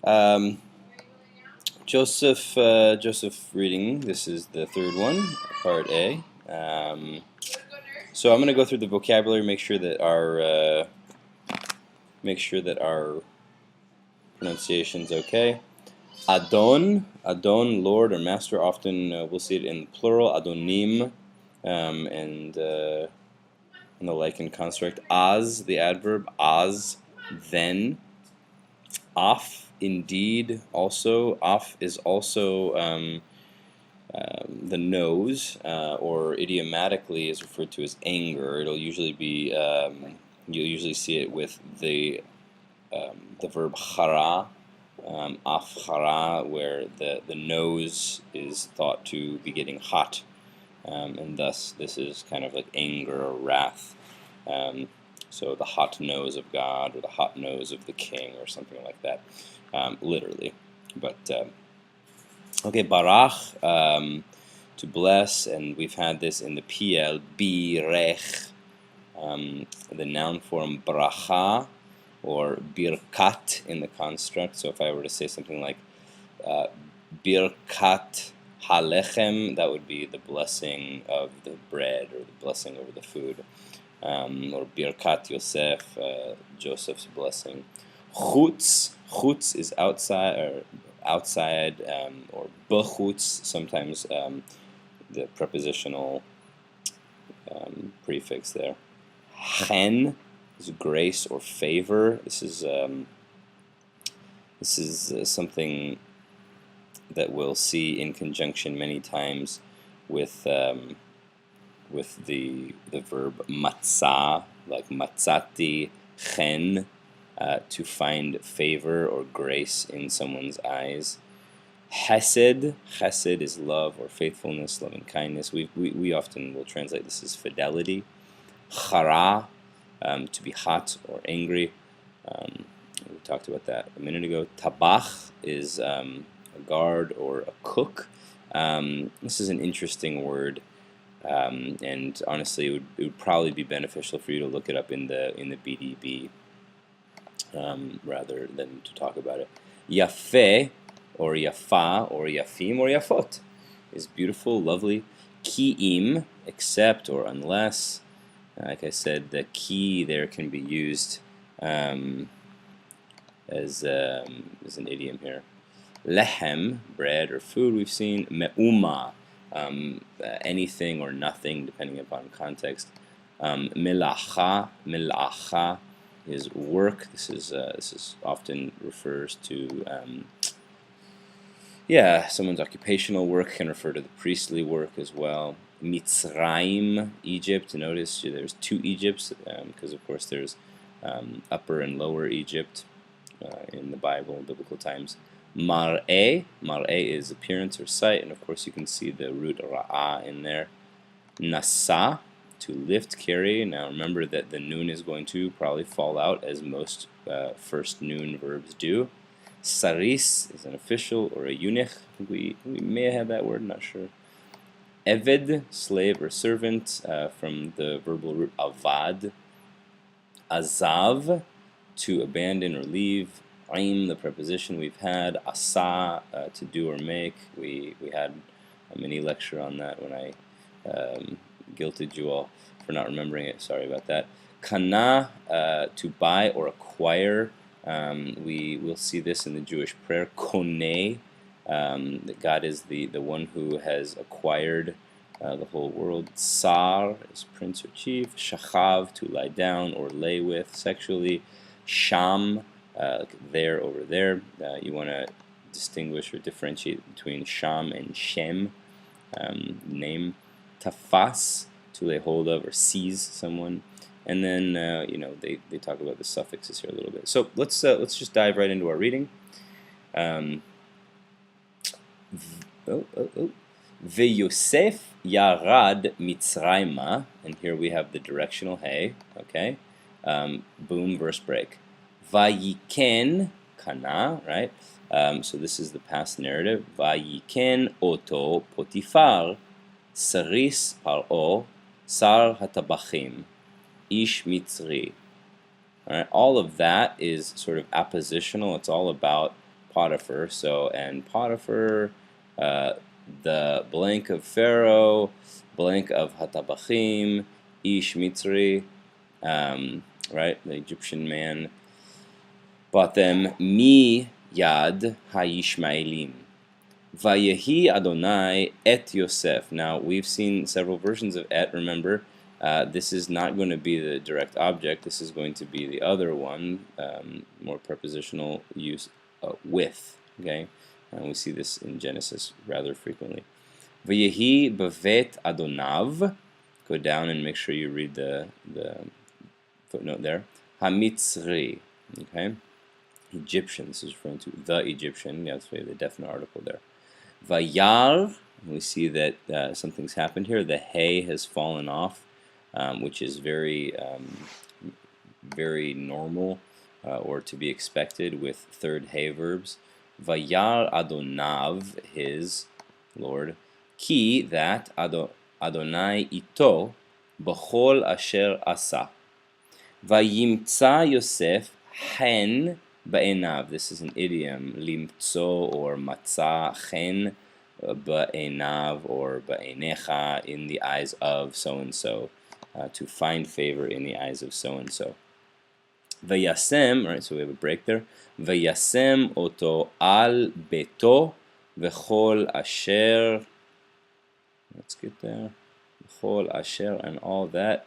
Um, Joseph reading. This is the third one, part A. So I'm going to go through the vocabulary, make sure that our pronunciation's okay. Adon, Lord or master. Often we'll see it in plural. Adonim, and the like in construct. Az, the adverb. Az, then. Af, indeed, also. Af is also the nose, or idiomatically is referred to as anger. It'll usually be, you'll usually see it with the verb chara, af chara, where the nose is thought to be getting hot, and thus this is kind of like anger or wrath. So the hot nose of God, or the hot nose of the king, or something like that, literally. But okay, barach, to bless, and we've had this in the PL, birech, the noun form bracha, or birkat in the construct. So if I were to say something like birkat halechem, that would be the blessing of the bread, or the blessing over the food. Or birkat Yosef, Joseph's blessing. Chutz is outside, or bechutz, sometimes the prepositional prefix there. Chen is grace or favor. This is something that we'll see in conjunction many times with the verb matzah, like matzati chen, to find favor or grace in someone's eyes. Chesed is love or faithfulness, loving kindness. We often will translate this as fidelity. Chara, to be hot or angry. We talked about that a minute ago. Tabach is a guard or a cook. This is an interesting word, and honestly, it would probably be beneficial for you to look it up in the BDB rather than to talk about it. Yafeh, or yafa, or yafim, or yafot is beautiful, lovely. Ki'im, except or unless. Like I said, the ki there can be used as an idiom here. Lehem, bread or food, we've seen. Me'uma, anything or nothing, depending upon context. Milacha is work. This is often refers to someone's occupational work, can refer to the priestly work as well. Mitzrayim, Egypt. Notice there's two Egypts, because of course there's upper and lower Egypt in the Bible, in biblical times. Mar'eh is appearance or sight, and of course you can see the root ra'ah in there. Nasa, to lift, carry. Now remember that the noon is going to probably fall out, as most first noon verbs do. Saris is an official or a eunuch. We may have had that word, not sure. Eved, slave or servant, from the verbal root avad. Azav, to abandon or leave. Aim, the preposition we've had. Asa, to do or make. We had a mini lecture on that when I guilted you all for not remembering it. Sorry about that. Kana, to buy or acquire. We will see this in the Jewish prayer. Koneh, that God is the one who has acquired the whole world. Sar is prince or chief. Shachav, to lie down or lay with sexually. Sham, there, over there. You want to distinguish or differentiate between Sham and Shem, name. Tafas, to lay hold of or seize someone. And then they talk about the suffixes here a little bit. So let's just dive right into our reading. V'Yosef yarad Mitzrayma, and here we have the directional hey. Okay, boom, verse break. Vayiken kana, right? So this is the past narrative. Vayiken oto Potifar, saris paro, sar hatabachim. Ish Mitzri. All right, all of that is sort of appositional. It's all about Potiphar. So, and Potiphar, the blank of Pharaoh, blank of Hatabachim, Ish Mitzri, right, the Egyptian man, bought them mi yad ha'yishmaelim. Vayehi Adonai et Yosef. Now, we've seen several versions of et, remember. This is not going to be the direct object. This is going to be the other one, more prepositional use, with. Okay, and we see this in Genesis rather frequently. Vayehi bevet Adonav. Go down and make sure you read the footnote there. Hamitzri. Okay, Egyptian. This is referring to the Egyptian. That's why the definite article there. Vayar, we see that something's happened here. The hay has fallen off, which is very normal or to be expected with third hay verbs. Vayar Adonav, his Lord, ki, that Adonai ito b'chol asher asa. Vayimtza Yosef hen ba'enav. This is an idiom, limtzo or matzah, chen ba'enav or ba'enecha, in the eyes of so-and-so, to find favor in the eyes of so-and-so. Vayasem, right, so we have a break there. Vayasem oto al beto v'chol asher, let's get there, v'chol asher and all that.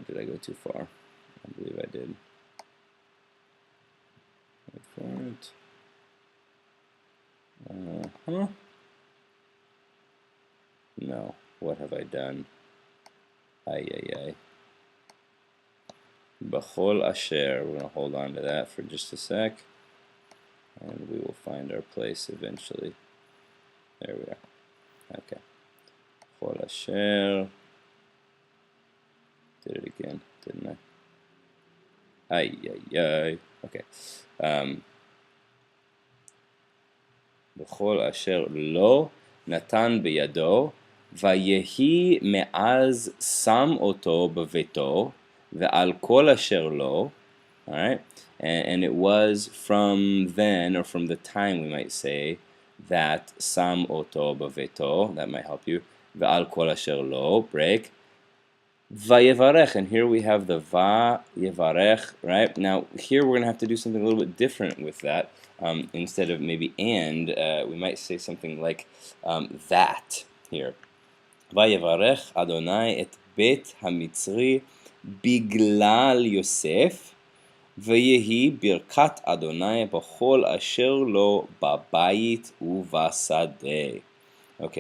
Did I go too far? I believe I did. Wait for it. No. What have I done? Ay, ay, ay. B'chol asher. We're going to hold on to that for just a sec. And we will find our place eventually. There we are. Okay. B'chol asher. Did it again, didn't I? Ay, ay, ay. Okay. B'chol asher lo natan biyado, vayehi me'az sam oto b'veto, ve'al kol asher lo. All right, and it was from then, or from the time, we might say, that sam oto b'veto. That might help you. Ve'al kol asher lo. Break. Vayevarech, and here we have the vayevarech, right? Now, here we're going to have to do something a little bit different with that. Instead of maybe and, we might say something like that here. Vayevarech Adonai et bet hamitzri biglal Yosef, vayehi birkat Adonai b'chol asher lo babayit uvasadeh. Okay.